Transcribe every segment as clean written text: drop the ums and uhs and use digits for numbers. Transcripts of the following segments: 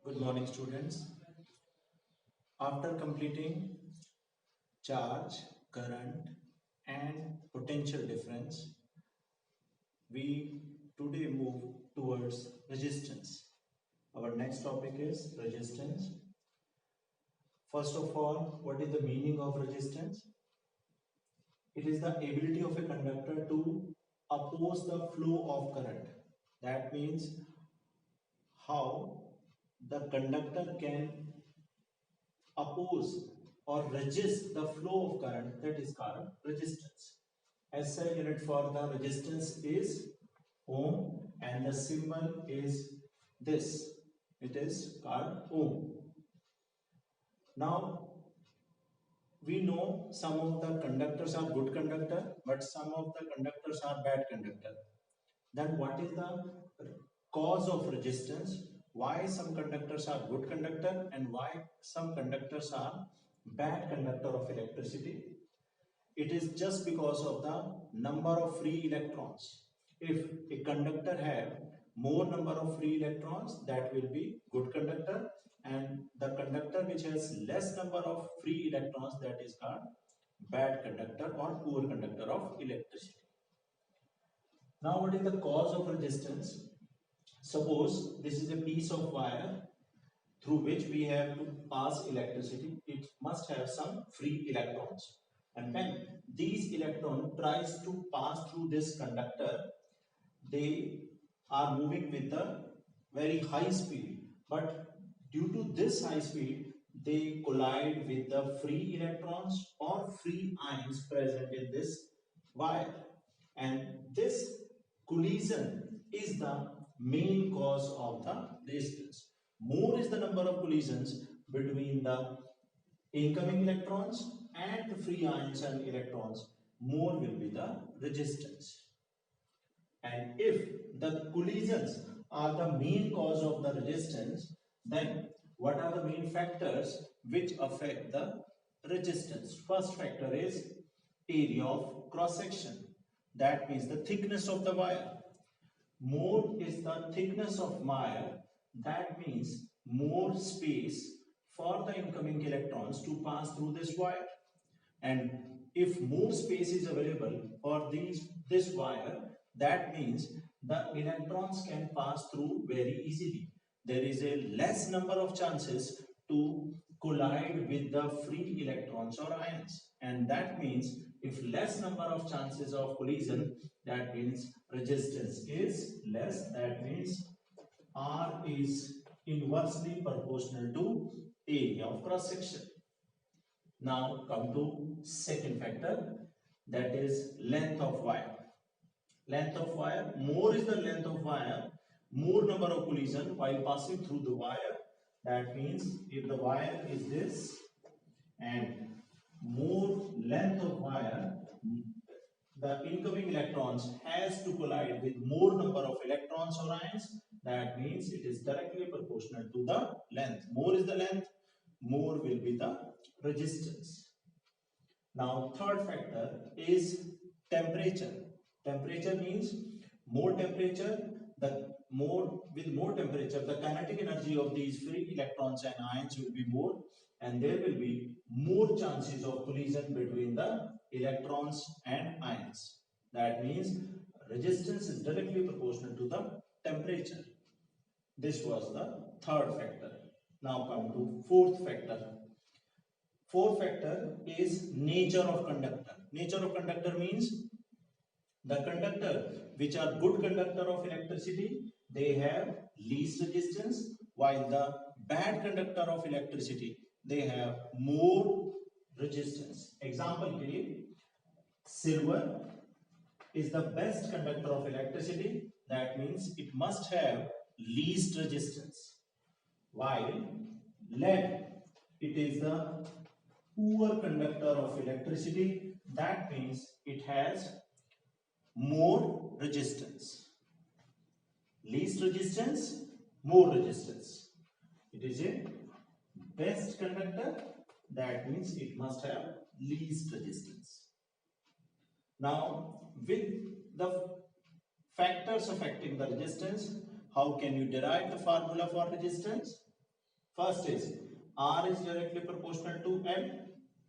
Good morning, students. After completing charge, current, and potential difference, we today move towards resistance. Our next topic is resistance. First of all, what is the meaning of resistance? It is the ability of a conductor to oppose the flow of current. That means how the conductor can oppose or resist the flow of current, that is called resistance. SI unit for the resistance is ohm and the symbol is this. It is called ohm. Now we know some of the conductors are good conductor, but some of the conductors are bad conductor. Then what is the cause of resistance? Why some conductors are good conductor and why some conductors are bad conductor of electricity? It is just because of the number of free electrons. If a conductor have more number of free electrons, that will be good conductor, and the conductor which has less number of free electrons, that is called bad conductor or poor conductor of electricity. Now what is the cause of resistance? Suppose this is a piece of wire through which we have to pass electricity. It must have some free electrons. And when these electron tries to pass through this conductor, they are moving with a very high speed. But due to this high speed, they collide with the free electrons or free ions present in this wire. And this collision is the main cause of the resistance. More is the number of collisions between the incoming electrons and the free ions and electrons, more will be the resistance. And if the collisions are the main cause of the resistance, then what are the main factors which affect the resistance? First factor is area of cross section. That means the thickness of the wire. More is the thickness of wire, that means more space for the incoming electrons to pass through this wire. And if more space is available for this wire, that means the electrons can pass through very easily. There is a less number of chances to collide with the free electrons or ions, and that means if less number of chances of collision, that means resistance is less. That means R is inversely proportional to area of cross section. Now come to second factor, that is length of wire. Length of wire, more is the length of wire, more number of collision while passing through the wire. That means if the wire is this and more length of wire, the incoming electrons has to collide with more number of electrons or ions. That means it is directly proportional to the length. More is the length, more will be the resistance. Now third factor is temperature. Temperature means more temperature, with more temperature, the kinetic energy of these free electrons and ions will be more, and there will be more chances of collision between the electrons and ions. That means resistance is directly proportional to the temperature. This was the third factor. Now come to fourth factor. Fourth factor is nature of conductor. Nature of conductor means the conductor which are good conductor of electricity, they have least resistance, while the bad conductor of electricity, they have more resistance. Example के लिए silver is the best conductor of electricity. That means it must have least resistance, while lead, it is the poor conductor of electricity. That means it has more resistance. Least resistance, more resistance. It is a best conductor. That means it must have least resistance. Now, with the factors affecting the resistance, how can you derive the formula for resistance? First is R is directly proportional to L.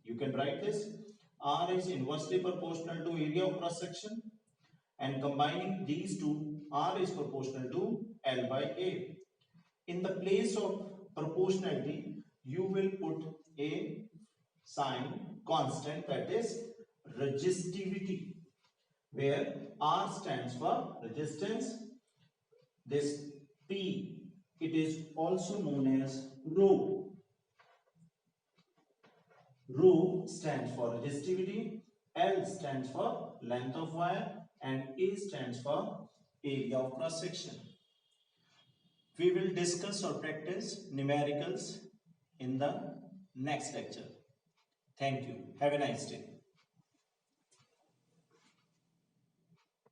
You can write this. R is inversely proportional to area of cross section, and combining these two, R is proportional to L by A. In the place of proportionality, you will put a sign constant, that is resistivity, where R stands for resistance. This P, it is also known as rho. Rho stands for resistivity, L stands for length of wire, and A stands for area of cross section. We will discuss or practice numericals in the next lecture. Thank you. Have a nice day.